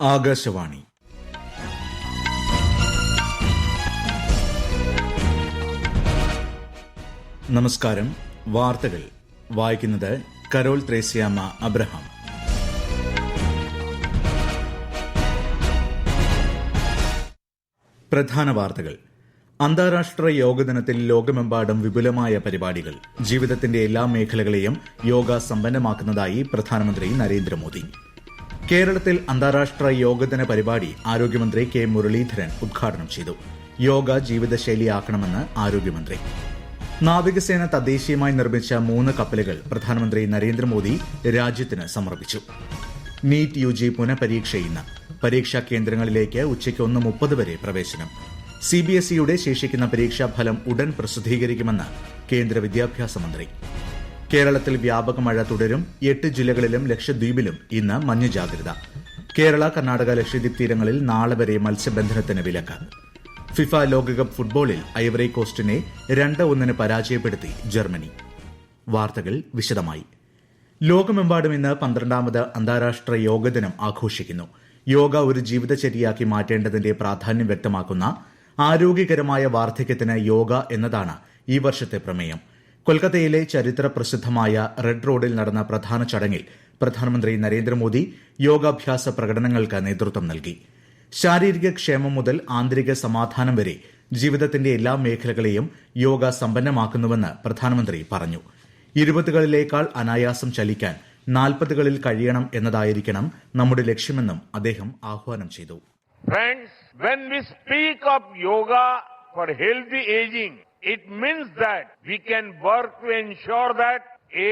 ആകാശവാണി. നമസ്കാരം. വാർത്തകൾ വായിക്കുന്നത് കരോൾ ത്രേസ്യാമ്മ അബ്രഹാം. പ്രധാന വാർത്തകൾ. അന്താരാഷ്ട്ര യോഗ ദിനത്തിൽ ലോകമെമ്പാടും വിപുലമായ പരിപാടികൾ. ജീവിതത്തിന്റെ എല്ലാ മേഖലകളെയും യോഗ സമ്പന്നമാക്കുന്നതായി പ്രധാനമന്ത്രി നരേന്ദ്രമോദി. കേരളത്തിൽ അന്താരാഷ്ട്ര യോഗദിന പരിപാടി ആരോഗ്യമന്ത്രി കെ മുരളീധരൻ ഉദ്ഘാടനം ചെയ്തു. യോഗ ജീവിതശൈലിയാക്കണമെന്ന് ആരോഗ്യമന്ത്രി. നാവികസേന തദ്ദേശീയമായി നിർമ്മിച്ച 3 കപ്പലുകൾ പ്രധാനമന്ത്രി നരേന്ദ്രമോദി രാജ്യത്തിന് സമർപ്പിച്ചു. നീറ്റ് UG പുനഃപരീക്ഷ ഇന്ന്. പരീക്ഷാ കേന്ദ്രങ്ങളിലേക്ക് ഉച്ചയ്ക്ക് 1:30 വരെ പ്രവേശനം. CBSEയുടെ ശേഷിക്കുന്ന പരീക്ഷാഫലം ഉടൻ പ്രസിദ്ധീകരിക്കുമെന്ന് കേന്ദ്ര വിദ്യാഭ്യാസ മന്ത്രി. കേരളത്തിൽ വ്യാപക മഴ തുടരും. 8 ജില്ലകളിലും ലക്ഷദ്വീപിലും ഇന്ന് മഞ്ഞ ജാഗ്രത. കേരള, കർണാടക, ലക്ഷദ്വീപ് തീരങ്ങളിൽ നാളെ വരെ മത്സ്യബന്ധനത്തിന് വിലക്ക്. ഫിഫ ലോകകപ്പ് ഫുട്ബോളിൽ ഐവറി കോസ്റ്റിനെ 2-1 പരാജയപ്പെടുത്തി ജർമ്മനി. വാർത്തകൾ വിശദമായി. ലോകമെമ്പാടും ഇന്ന് 12ാമത് അന്താരാഷ്ട്ര യോഗ ദിനം ആഘോഷിക്കുന്നു. യോഗ ഒരു ജീവിതചര്യയാക്കി മാറ്റേണ്ടതിന്റെ പ്രാധാന്യം വ്യക്തമാക്കുന്ന ആരോഗ്യകരമായ വാർദ്ധക്യത്തിന് യോഗ എന്നതാണ് ഈ വർഷത്തെ പ്രമേയം. കൊൽക്കത്തയിലെ ചരിത്ര പ്രസിദ്ധമായ റെഡ് റോഡിൽ നടന്ന പ്രധാന ചടങ്ങിൽ പ്രധാനമന്ത്രി നരേന്ദ്രമോദി യോഗാഭ്യാസ പ്രകടനങ്ങൾക്ക് നേതൃത്വം നൽകി. ശാരീരിക ക്ഷേമം മുതൽ ആന്തരിക സമാധാനം വരെ ജീവിതത്തിന്റെ എല്ലാ മേഖലകളെയും യോഗ സമ്പന്നമാക്കുന്നുവെന്ന് പ്രധാനമന്ത്രി പറഞ്ഞു. 20കളിലേക്കാൾ അനായാസം ചലിക്കാൻ 40കളിൽ കഴിയണം എന്നതായിരിക്കണം നമ്മുടെ ലക്ഷ്യമെന്നും അദ്ദേഹം ആഹ്വാനം ചെയ്തു. Friends, when we speak of yoga for healthy aging, it means that we can work to ensure that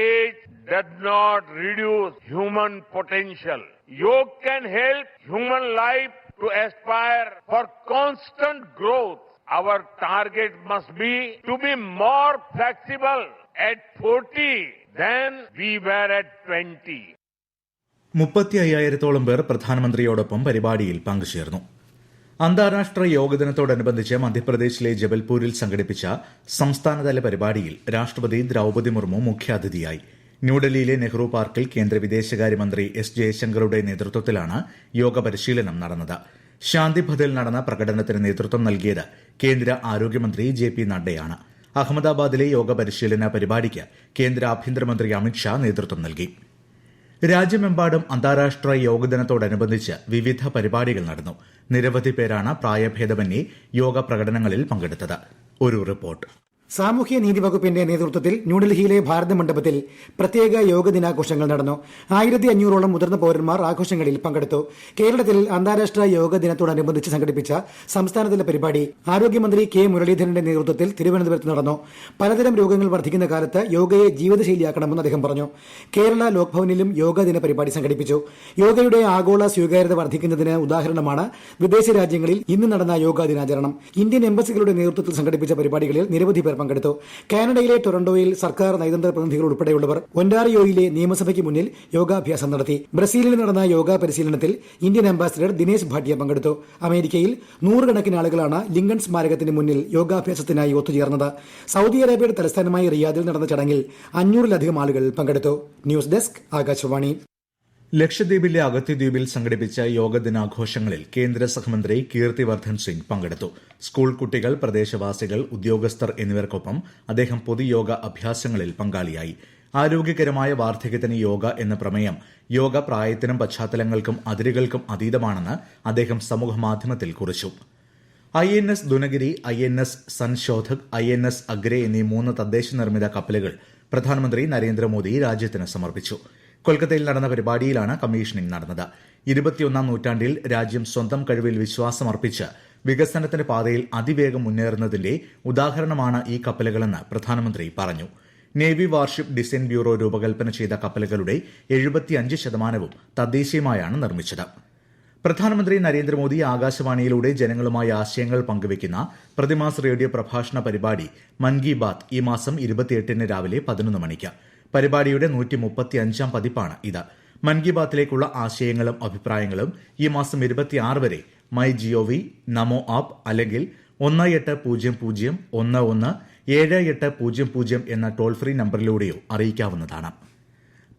age does not reduce human potential. Yoga can help human life to aspire for constant growth. Our target must be to be more flexible at 40 than we were at 20. 35,000-ഓളം പേർ പ്രധാനമന്ത്രിയോടൊപ്പം പരിപാടിയിൽ പങ്കുചേർന്നു. അന്താരാഷ്ട്ര യോഗദിനത്തോടനുബന്ധിച്ച് മധ്യപ്രദേശിലെ ജബൽപൂരിൽ സംഘടിപ്പിച്ച സംസ്ഥാനതല പരിപാടിയിൽ രാഷ്ട്രപതി ദ്രൌപദി മുർമു മുഖ്യാതിഥിയായി. ന്യൂഡൽഹിയിലെ നെഹ്റു പാർക്കിൽ കേന്ദ്ര വിദേശകാര്യമന്ത്രി S. ജയശങ്കറുടെ നേതൃത്വത്തിലാണ് യോഗ പരിശീലനം നടന്നത്. ശാന്തിപഥിൽ നടന്ന പ്രകടനത്തിന് നേതൃത്വം നൽകിയത് കേന്ദ്ര ആരോഗ്യമന്ത്രി JP നഡ്ഡയാണ്. അഹമ്മദാബാദിലെ യോഗ പരിശീലന പരിപാടിക്ക് കേന്ദ്ര ആഭ്യന്തരമന്ത്രി അമിത്ഷാ നേതൃത്വം നൽകി. രാജ്യമെമ്പാടും അന്താരാഷ്ട്ര യോഗദിനത്തോടനുബന്ധിച്ച് വിവിധ പരിപാടികൾ നടന്നു. നിരവധി പേരാണ് പ്രായഭേദമന്യേ യോഗ പ്രകടനങ്ങളിൽ പങ്കെടുത്തത്. ഒരു റിപ്പോർട്ട്. സാമൂഹ്യനീതി വകുപ്പിന്റെ നേതൃത്വത്തിൽ ന്യൂഡൽഹിയിലെ ഭാരത മണ്ഡപത്തിൽ പ്രത്യേക യോഗ ദിനാഘോഷങ്ങൾ നടന്നു. 1500ഓളം മുതിർന്ന പൌരന്മാർ ആഘോഷങ്ങളിൽ പങ്കെടുത്തു. കേരളത്തിൽ അന്താരാഷ്ട്ര യോഗ ദിനത്തോടനുബന്ധിച്ച് സംഘടിപ്പിച്ച സംസ്ഥാനതല പരിപാടി ആരോഗ്യമന്ത്രി കെ മുരളീധരന്റെ നേതൃത്വത്തിൽ തിരുവനന്തപുരത്ത് നടന്നു. പലതരം രോഗങ്ങൾ വർദ്ധിക്കുന്ന കാലത്ത് യോഗയെ ജീവിതശൈലിയാക്കണമെന്ന് അദ്ദേഹം പറഞ്ഞു. കേരള ലോക്ഭവനിലും യോഗ ദിന പരിപാടി സംഘടിപ്പിച്ചു. യോഗയുടെ ആഗോള സ്വീകാര്യത വർദ്ധിക്കുന്നതിന് ഉദാഹരണമാണ് വിദേശ രാജ്യങ്ങളിൽ ഇന്ന് നടന്ന യോഗാ ദിനാചരണം. ഇന്ത്യൻ എംബസികളുടെ നേതൃത്വത്തിൽ സംഘടിപ്പിച്ച പരിപാടികളിൽ നിരവധി പേർ പങ്കെടുത്തു. കാനഡയിലെ ടൊറന്റോയിൽ സർക്കാർ നയതന്ത്ര പ്രതിനിധികൾ ഉൾപ്പെടെയുള്ളവർ ഒന്റാറിയോയിലെ നിയമസഭയ്ക്ക് മുന്നിൽ യോഗാഭ്യാസം നടത്തി. ബ്രസീലിൽ നടന്ന യോഗാ പരിശീലനത്തിൽ ഇന്ത്യൻ അംബാസിഡർ ദിനേശ് ഭാട്ടിയ പങ്കെടുത്തു. അമേരിക്കയിൽ 100 കണക്കിന് ആളുകളാണ് ലിങ്കൺ സ്മാരകത്തിന് മുന്നിൽ യോഗാഭ്യാസത്തിനായി ഒത്തുചേർന്നത്. സൌദി അറേബ്യയുടെ തലസ്ഥാനമായ റിയാദിൽ നടന്ന ചടങ്ങിൽ 500-ലധികം ആളുകൾ പങ്കെടുത്തു. News desk, Akashvani. ലക്ഷദ്വീപിലെ അഗത്തിദ്വീപിൽ സംഘടിപ്പിച്ച യോഗ ദിനാഘോഷങ്ങളിൽ കേന്ദ്ര സഹമന്ത്രി കീർത്തിവർദ്ധൻ സിംഗ് പങ്കെടുത്തു. സ്കൂൾ കുട്ടികൾ, പ്രദേശവാസികൾ, ഉദ്യോഗസ്ഥർ എന്നിവർക്കൊപ്പം അദ്ദേഹം പൊതുയോഗ അഭ്യാസങ്ങളിൽ പങ്കാളിയായി. ആരോഗ്യകരമായ വാർദ്ധക്യത്തിന് യോഗ എന്ന പ്രമേയം യോഗ പ്രായത്തിനും പശ്ചാത്തലങ്ങൾക്കും അതിരുകൾക്കും അതീതമാണെന്ന് അദ്ദേഹം സമൂഹമാധ്യമത്തിൽ കുറിച്ചു. INS Dunagiri, INS Sanshodhak, INS Agre എന്നീ 3 തദ്ദേശ നിർമ്മിത കപ്പലുകൾ പ്രധാനമന്ത്രി നരേന്ദ്രമോദി രാജ്യത്തിന് സമർപ്പിച്ചു. കൊൽക്കത്തയിൽ നടന്ന പരിപാടിയിലാണ് കമ്മീഷനിംഗ് നടന്നത്. 21ാം നൂറ്റാണ്ടിൽ രാജ്യം സ്വന്തം കഴിവിൽ വിശ്വാസമർപ്പിച്ച് വികസനത്തിന്റെ പാതയിൽ അതിവേഗം മുന്നേറുന്നതിന്റെ ഉദാഹരണമാണ് ഈ കപ്പലുകളെന്ന് പ്രധാനമന്ത്രി പറഞ്ഞു. നേവി വാർഷിപ്പ് ഡിസൈൻ ബ്യൂറോ രൂപകൽപ്പന ചെയ്ത കപ്പലുകളുടെ 75% തദ്ദേശീയമായാണ് നിർമ്മിച്ചത്. പ്രധാനമന്ത്രി നരേന്ദ്രമോദി ആകാശവാണിയിലൂടെ ജനങ്ങളുമായി ആശയങ്ങൾ പങ്കുവയ്ക്കുന്ന പ്രതിമാസ റേഡിയോ പ്രഭാഷണ പരിപാടി മൻ കി ബാത്ത് ഈ മാസം 28 രാവിലെ 11 മണിക്ക്. പരിപാടിയുടെ 135ാം പതിപ്പാണ് ഇത്. മൻ കി ബാത്തിലേക്കുള്ള ആശയങ്ങളും അഭിപ്രായങ്ങളും ഈ മാസം 26 വരെ MyGov, നമോ ആപ്പ് അല്ലെങ്കിൽ 1800117800 എന്ന ടോൾ ഫ്രീ നമ്പറിലൂടെയോ അറിയിക്കാവുന്നതാണ്.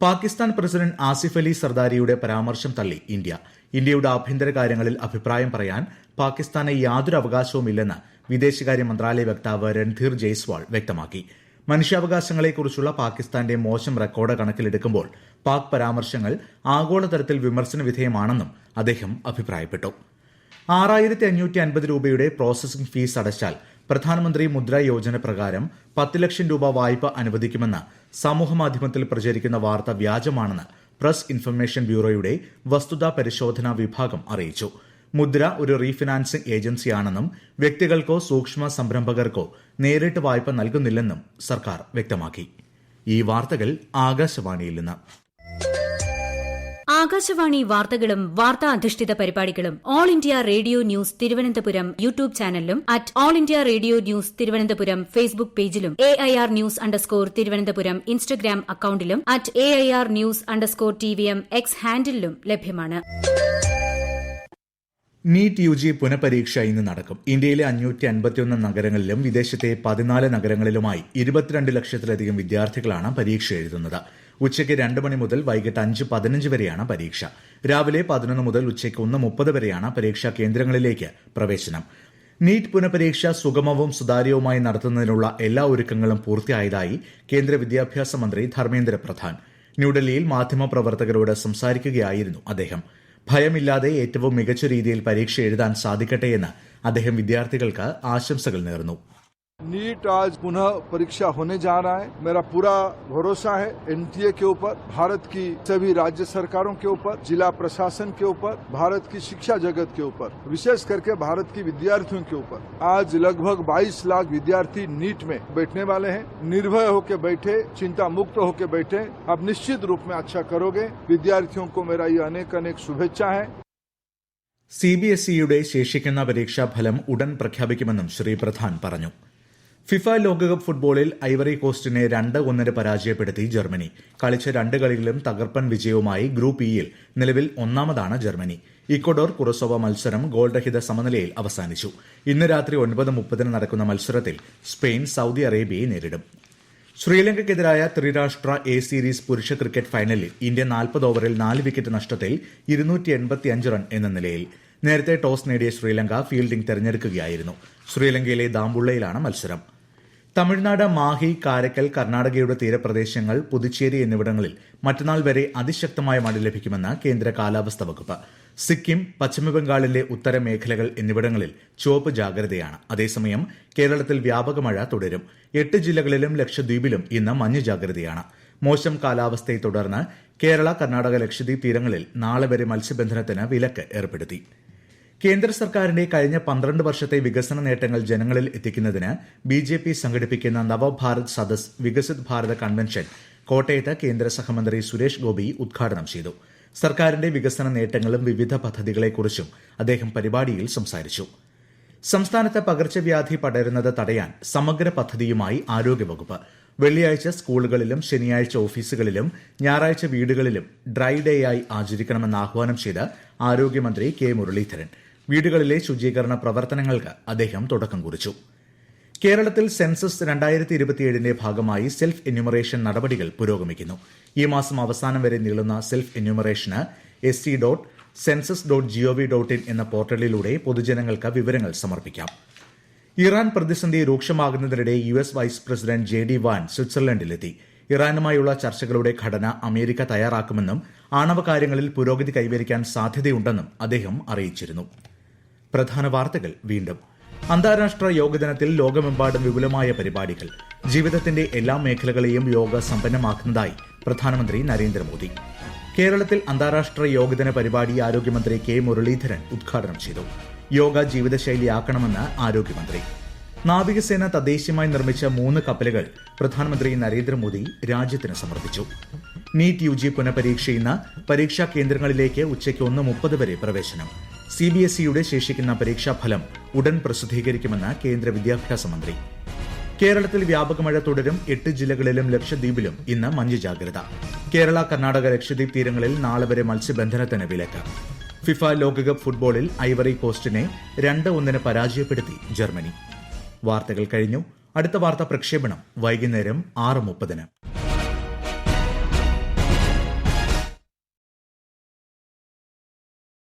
പാകിസ്ഥാൻ പ്രസിഡന്റ് ആസിഫ് അലി സർദാരിയുടെ പരാമർശം തള്ളി ഇന്ത്യ. ഇന്ത്യയുടെ ആഭ്യന്തര കാര്യങ്ങളിൽ അഭിപ്രായം പറയാൻ പാകിസ്ഥാന് യാതൊരു അവകാശവുമില്ലെന്ന് വിദേശകാര്യ മന്ത്രാലയ വക്താവ് രൺധീർ ജയ്സ്വാൾ വ്യക്തമാക്കി. മനുഷ്യാവകാശങ്ങളെക്കുറിച്ചുള്ള പാകിസ്ഥാന്റെ മോശം റെക്കോർഡ് കണക്കിലെടുക്കുമ്പോൾ പാക് പരാമർശങ്ങൾ ആഗോളതലത്തിൽ വിമർശന വിധേയമാണെന്നും അദ്ദേഹം അഭിപ്രായപ്പെട്ടു. 6,550 രൂപയുടെ പ്രോസസിംഗ് ഫീസ് അടച്ചാൽ പ്രധാനമന്ത്രി മുദ്ര യോജന പ്രകാരം 10 ലക്ഷം രൂപ വായ്പ അനുവദിക്കുമെന്ന് സമൂഹമാധ്യമത്തിൽ പ്രചരിക്കുന്ന വാർത്ത വ്യാജമാണെന്ന് പ്രസ് ഇൻഫർമേഷൻ ബ്യൂറോയുടെ വസ്തുതാ പരിശോധനാ വിഭാഗം അറിയിച്ചു. മുദ്ര ഒരു റീഫിനാൻസിംഗ് ഏജൻസിയാണെന്നും വ്യക്തികൾക്കോ സൂക്ഷ്മ സംരംഭകർക്കോ നേരിട്ട് വായ്പ നൽകുന്നില്ലെന്നും സർക്കാർ വ്യക്തമാക്കി. ഈ വാർത്തകൾ ആകാശവാണിയിൽ നിന്ന്. ആകാശവാണി വാർത്തകളും വാർത്താ അധിഷ്ഠിത പരിപാടികളും all India radio news Thiruvananthapuram YouTube ചാനലിലും @all India radio news Thiruvananthapuram Facebook പേജിലും AIR ന്യൂസ് _ ഇൻസ്റ്റഗ്രാം അക്കൌണ്ടിലും @AIR ന്യൂസ് _ X ഹാൻഡിലും ലഭ്യമാണ്. നീറ്റ് UG പുനഃപരീക്ഷ ഇന്ന് നടക്കും. ഇന്ത്യയിലെ 551 നഗരങ്ങളിലും വിദേശത്തെ 14 നഗരങ്ങളിലുമായി 22 ലക്ഷത്തിലധികം വിദ്യാർത്ഥികളാണ് പരീക്ഷ എഴുതുന്നത്. ഉച്ചയ്ക്ക് 2 മണി മുതൽ വൈകിട്ട് 5:15 വരെയാണ് പരീക്ഷ. രാവിലെ 11 മുതൽ ഉച്ചയ്ക്ക് 1:30 വരെയാണ് പരീക്ഷാ കേന്ദ്രങ്ങളിലേക്ക് പ്രവേശനം. നീറ്റ് പുനഃപരീക്ഷ സുഗമവും സുതാര്യവുമായി നടത്തുന്നതിനുള്ള എല്ലാ ഒരുക്കങ്ങളും പൂർത്തിയായതായി കേന്ദ്ര വിദ്യാഭ്യാസ മന്ത്രി ധർമ്മേന്ദ്ര പ്രധാൻ. ന്യൂഡൽഹിയിൽ മാധ്യമപ്രവർത്തകരോട് സംസാരിക്കുകയായിരുന്നു അദ്ദേഹം. ഭയമില്ലാതെ ഏറ്റവും മികച്ച രീതിയിൽ പരീക്ഷ എഴുതാൻ സാധിക്കട്ടെയെന്ന് അദ്ദേഹം വിദ്യാർത്ഥികൾക്ക് ആശംസകൾ നേർന്നു. नीट आज पुनः परीक्षा होने जा रहा है. मेरा पूरा भरोसा है NTA के ऊपर, भारत की सभी राज्य सरकारों के ऊपर, जिला प्रशासन के ऊपर, भारत की शिक्षा जगत के ऊपर, विशेष करके भारत की विद्यार्थियों के ऊपर. आज लगभग 22 लाख विद्यार्थी नीट में बैठने वाले हैं. निर्भय होकर बैठे, चिंता मुक्त होकर बैठे. आप निश्चित रूप में अच्छा करोगे. विद्यार्थियों को मेरा ये अनेक अनेक शुभेच्छा है. CBSEയുടെ ശേഷിക്കുന്ന പരീക്ഷാഫലം ഉടൻ പ്രഖ്യാപിക്കുമെന്നും ശ്രീ പ്രധാൻ പറഞ്ഞു. ഫിഫ ലോകകപ്പ് ഫുട്ബോളിൽ ഐവറി കോസ്റ്റിനെ 2-1 പരാജയപ്പെടുത്തി ജർമ്മനി. കളിച്ച 2 കളികളിലും തകർപ്പൻ വിജയവുമായി ഗ്രൂപ്പ് ഇയിൽ നിലവിൽ ഒന്നാമതാണ് ജർമ്മനി. ഇക്വഡോർ കുറസോവ മത്സരം ഗോൾരഹിത സമനിലയിൽ അവസാനിച്ചു. ഇന്ന് രാത്രി 9:30 നടക്കുന്ന മത്സരത്തിൽ സ്പെയിൻ സൌദി അറേബ്യയെ നേരിടും. ശ്രീലങ്കയ്ക്കെതിരായ ത്രിരാഷ്ട്ര A സീരീസ് പുരുഷ ക്രിക്കറ്റ് ഫൈനലിൽ ഇന്ത്യ 40 ഓവറിൽ 4 വിക്കറ്റ് നഷ്ടത്തിൽ 285 റൺ എന്ന നിലയിൽ. നേരത്തെ ടോസ് നേടിയ ശ്രീലങ്ക ഫീൽഡിംഗ് തെരഞ്ഞെടുക്കുകയായിരുന്നു. ശ്രീലങ്കയിലെ ദാമ്പുള്ളയിലാണ് മത്സരം. തമിഴ്നാട് മാഹി, കാരക്കൽ, കർണാടകയുടെ തീരപ്രദേശങ്ങൾ, പുതുച്ചേരി എന്നിവിടങ്ങളിൽ മറ്റന്നാൾ വരെ അതിശക്തമായ മഴ ലഭിക്കുമെന്ന് കേന്ദ്ര കാലാവസ്ഥാ വകുപ്പ്. സിക്കിം, പശ്ചിമബംഗാളിലെ ഉത്തര മേഖലകൾ എന്നിവിടങ്ങളിൽ ചുവപ്പ് ജാഗ്രതയാണ്. അതേസമയം കേരളത്തിൽ വ്യാപക മഴ തുടരും. 8 ജില്ലകളിലും ലക്ഷദ്വീപിലും ഇന്ന് മഞ്ഞ ജാഗ്രതയാണ്. മോശം കാലാവസ്ഥയെ തുടർന്ന് കേരള, കർണാടക, ലക്ഷദ്വീപ് തീരങ്ങളിൽ നാളെ വരെ മത്സ്യബന്ധനത്തിന് വിലക്ക് ഏർപ്പെടുത്തി. കേന്ദ്ര സർക്കാരിന്റെ കഴിഞ്ഞ 12 വർഷത്തെ വികസന നേട്ടങ്ങൾ ജനങ്ങളിൽ എത്തിക്കുന്നതിന് BJP സംഘടിപ്പിക്കുന്ന നവഭാരത് സദസ് വികസിത് ഭാരത് കൺവെൻഷൻ കോട്ടയത്ത് കേന്ദ്ര സഹമന്ത്രി സുരേഷ് ഗോപി ഉദ്ഘാടനം ചെയ്തു. സർക്കാരിന്റെ വികസന നേട്ടങ്ങളും വിവിധ പദ്ധതികളെക്കുറിച്ചും അദ്ദേഹം പരിപാടിയിൽ സംസാരിച്ചു. സംസ്ഥാനത്ത് പകർച്ചവ്യാധി പടരുന്നത് തടയാൻ സമഗ്ര പദ്ധതിയുമായി ആരോഗ്യവകുപ്പ്. വെള്ളിയാഴ്ച സ്കൂളുകളിലും ശനിയാഴ്ച ഓഫീസുകളിലും ഞായറാഴ്ച വീടുകളിലും ഡ്രൈ ഡേ ആയി ആചരിക്കണമെന്ന് ആഹ്വാനം ചെയ്ത് ആരോഗ്യമന്ത്രി K മുരളീധരൻ. വീടുകളിലെ ശുചീകരണ പ്രവർത്തനങ്ങൾക്ക് അദ്ദേഹം തുടക്കം കുറിച്ചു. കേരളത്തിൽ സെൻസസ് 2027ന്റെ ഭാഗമായി സെൽഫ് എന്യൂമറേഷൻ നടപടികൾ പുരോഗമിക്കുന്നു. ഈ മാസം അവസാനം വരെ നീളുന്ന സെൽഫ് എന്യൂമറേഷന് st.census.gov.in എന്ന പോർട്ടലിലൂടെ പൊതുജനങ്ങൾക്ക് വിവരങ്ങൾ സമർപ്പിക്കാം. ഇറാൻ പ്രതിസന്ധി രൂക്ഷമാകുന്നതിനിടെ US vice president JD Vance സ്വിറ്റ്സർലൻഡിലെത്തി. ഇറാനുമായുള്ള ചർച്ചകളുടെ ഘടന അമേരിക്ക തയ്യാറാക്കുമെന്നും ആണവ കാര്യങ്ങളിൽ പുരോഗതി കൈവരിക്കാൻ സാധ്യതയുണ്ടെന്നും അദ്ദേഹം അറിയിച്ചിരുന്നു. പ്രധാന വാർത്തകൾ വീണ്ടും. അന്താരാഷ്ട്ര യോഗ ദിനത്തിൽ ലോകമെമ്പാടും വിപുലമായ പരിപാടികൾ. ജീവിതത്തിന്റെ എല്ലാ മേഖലകളെയും യോഗ സമ്പന്നമാക്കുന്നതായി പ്രധാനമന്ത്രി നരേന്ദ്രമോദി. കേരളത്തിൽ അന്താരാഷ്ട്ര യോഗദിന പരിപാടി ആരോഗ്യമന്ത്രി K മുരളീധരൻ ഉദ്ഘാടനം ചെയ്തു. യോഗ ജീവിതശൈലിയാക്കണമെന്ന് ആരോഗ്യമന്ത്രി. നാവികസേന തദ്ദേശീയമായി നിർമ്മിച്ച 3 കപ്പലുകൾ പ്രധാനമന്ത്രി നരേന്ദ്രമോദി രാജ്യത്തിന് സമർപ്പിച്ചു. നീറ്റ് UG പുനഃപരീക്ഷ ഇന്ന്. പരീക്ഷാ കേന്ദ്രങ്ങളിലേക്ക് ഉച്ചയ്ക്ക് 1:30 വരെ പ്രവേശനം. CBSEയുടെ ശേഷിക്കുന്ന പരീക്ഷാഫലം ഉടൻ പ്രസിദ്ധീകരിക്കുമെന്ന് കേന്ദ്ര വിദ്യാഭ്യാസ മന്ത്രി. കേരളത്തിൽ വ്യാപക മഴ തുടരും. 8 ജില്ലകളിലും ലക്ഷദ്വീപിലും ഇന്ന് മഞ്ഞ ജാഗ്രത. കേരള, കർണാടക, ലക്ഷദ്വീപ് തീരങ്ങളിൽ നാളെ വരെ മത്സ്യബന്ധനത്തിന് വിലക്ക്. ഫിഫ ലോകകപ്പ് ഫുട്ബോളിൽ ഐവറി കോസ്റ്റിനെ 2-1 പരാജയപ്പെടുത്തി ജർമ്മനി. വാർത്തകൾ കഴിഞ്ഞു. അടുത്ത വാർത്താ പ്രക്ഷേപണം വൈകുന്നേരം 6:30.